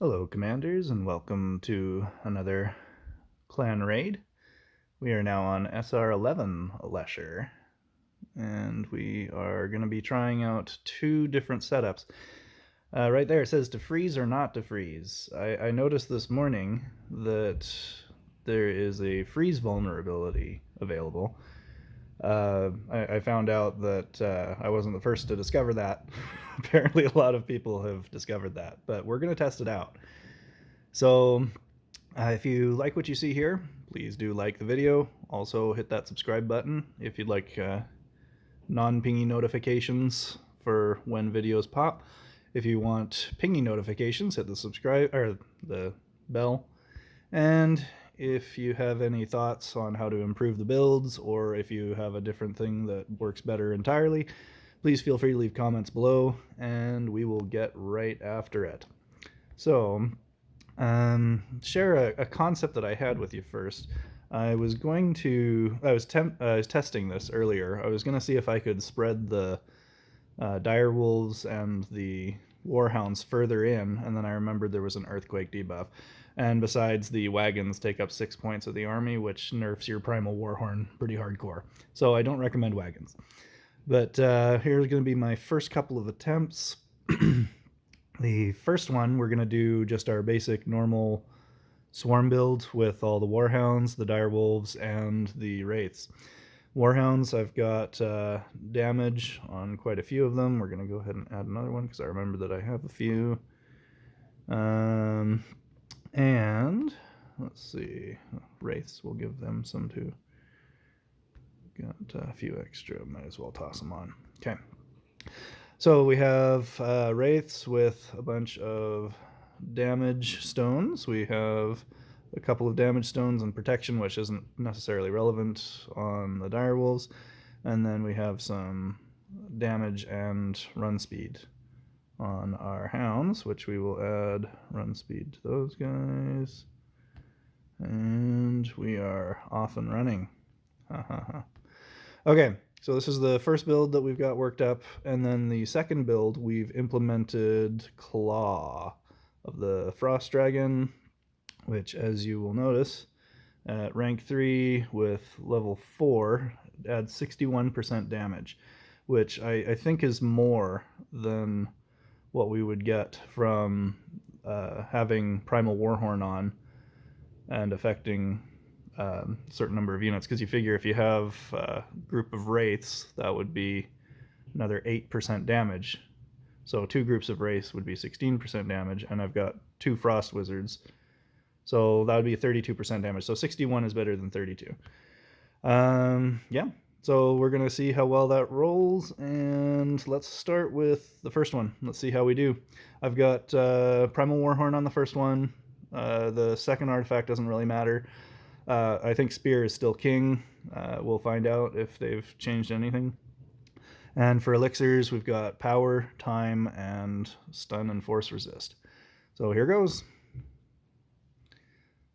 Hello, Commanders, and welcome to another clan raid. We are now on SR11 Lesher, and we are going to be trying out two different setups. Right there it says to freeze or not to freeze. I noticed this morning that there is a freeze vulnerability available. I found out that I wasn't the first to discover that. Apparently, a lot of people have discovered that, but we're going to test it out. So if you like what you see here, please do like the video. Also hit that subscribe button if you'd like non-pingy notifications for when videos pop. If you want pingy notifications, hit the subscribe or the bell. And if you have any thoughts on how to improve the builds, or if you have a different thing that works better entirely, please feel free to leave comments below and we will get right after it. So share a concept that I had with you first. I was testing this earlier. I was going to see if I could spread the direwolves and the warhounds further in, and then I remembered there was an earthquake debuff. And besides, the wagons take up 6 points of the army, which nerfs your primal warhorn pretty hardcore. So I don't recommend wagons. But here's going to be my first couple of attempts. The first one, we're going to do just our basic normal swarm build with all the warhounds, the direwolves, and the wraiths. Warhounds, I've got damage on quite a few of them. We're going to go ahead and add another one because I remember that I have a few. And let's see, wraiths, we'll give them some too. Got a few extra, might as well toss them on. Okay. So we have wraiths with a bunch of damage stones. We have a couple of damage stones and protection, which isn't necessarily relevant on the direwolves. And then we have some damage and run speed on our hounds, which we will add run speed to those guys. And we are off and running. Okay, so this is the first build that we've got worked up, and then the second build we've implemented Claw of the Frost Dragon, which, as you will notice, at rank 3 with level 4 adds 61% damage, which I think is more than what we would get from having Primal Warhorn on and affecting certain number of units, because you figure if you have a group of wraiths, that would be another 8% damage. So two groups of wraiths would be 16% damage, and I've got two frost wizards, so that would be 32% damage. So 61 is better than 32. Yeah, so we're gonna see how well that rolls, and let's start with the first one. Let's see how we do. I've got Primal Warhorn on the first one. The second artifact doesn't really matter. I think Spear is still king. We'll find out if they've changed anything. And for elixirs, we've got power, time, and stun and force resist. So here goes.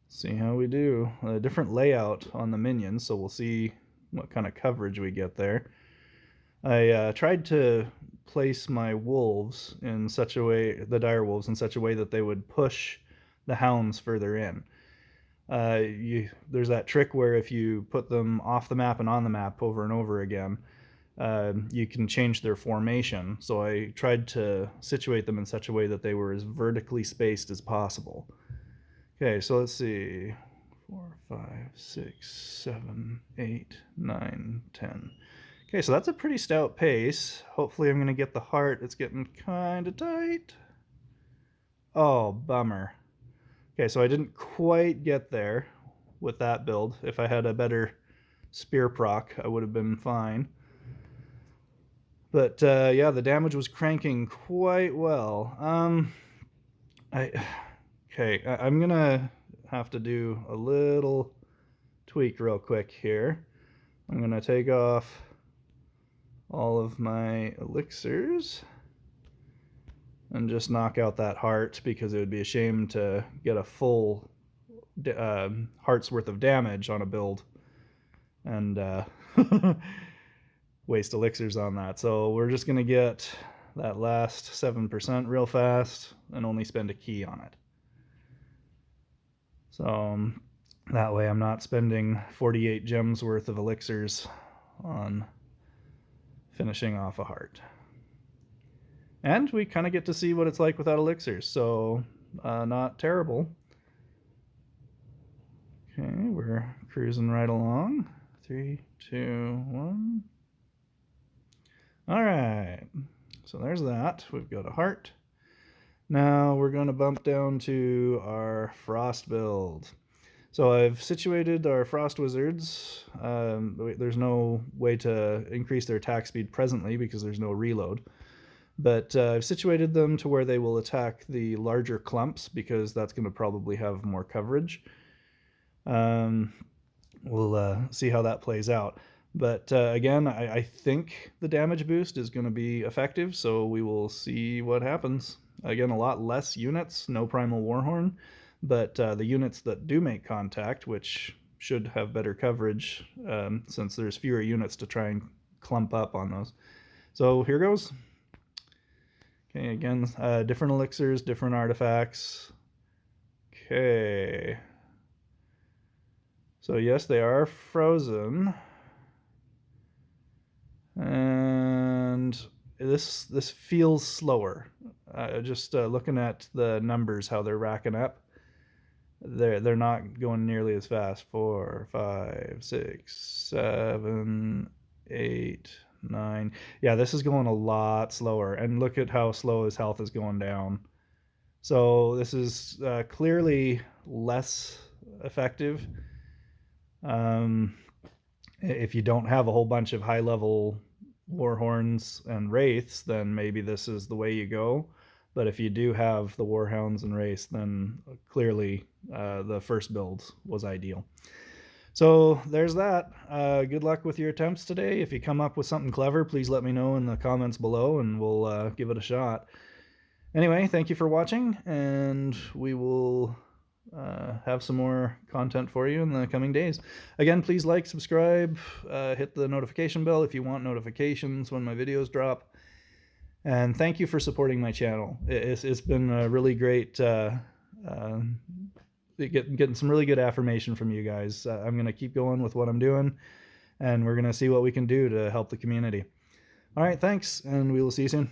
See how we do. A different layout on the minions, so we'll see what kind of coverage we get there. I tried to place my wolves in such a way, the dire wolves, in such a way that they would push the hounds further in. There's that trick where if you put them off the map and on the map over and over again, you can change their formation. So I tried to situate them in such a way that they were as vertically spaced as possible. Okay, so let's see. 4, 5, 6, 7, 8, 9, 10. Okay, so that's a pretty stout pace. Hopefully I'm going to get the heart. It's getting kind of tight. Oh, bummer. Okay, so I didn't quite get there with that build. If I had a better spear proc, I would have been fine. But yeah, the damage was cranking quite well. I'm gonna have to do a little tweak real quick here. I'm gonna take off all of my elixirs and just knock out that heart, because it would be a shame to get a full heart's worth of damage on a build and waste elixirs on that. So we're just going to get that last 7% real fast and only spend a key on it. So that way I'm not spending 48 gems worth of elixirs on finishing off a heart. And we kind of get to see what it's like without elixirs, so not terrible. Okay, we're cruising right along. 3, 2, 1. All right, so there's that. We've got a heart. Now we're going to bump down to our frost build. So I've situated our frost wizards. There's no way to increase their attack speed presently because there's no reload. But I've situated them to where they will attack the larger clumps because that's going to probably have more coverage. We'll see how that plays out. But again, I think the damage boost is going to be effective, so we will see what happens. Again, a lot less units, no Primal Warhorn, but the units that do make contact, which should have better coverage since there's fewer units to try and clump up on those. So here goes. Okay, again, different elixirs, different artifacts. Okay. So yes, they are frozen. And this feels slower. Just looking at the numbers, how they're racking up, they're not going nearly as fast. 4, 5, 6, 7, 8, 9. Yeah, this is going a lot slower. And look at how slow his health is going down. So this is clearly less effective. If you don't have a whole bunch of high-level Warhorns and Wraiths, then maybe this is the way you go. But if you do have the Warhounds and Wraiths, then clearly the first build was ideal. So there's that. Good luck with your attempts today. If you come up with something clever, please let me know in the comments below and we'll give it a shot. Anyway, thank you for watching, and we will have some more content for you in the coming days. Again, please like, subscribe, hit the notification bell if you want notifications when my videos drop. And thank you for supporting my channel. It's been really great getting some really good affirmation from you guys. I'm going to keep going with what I'm doing, and we're going to see what we can do to help the community. All right, thanks, and we will see you soon.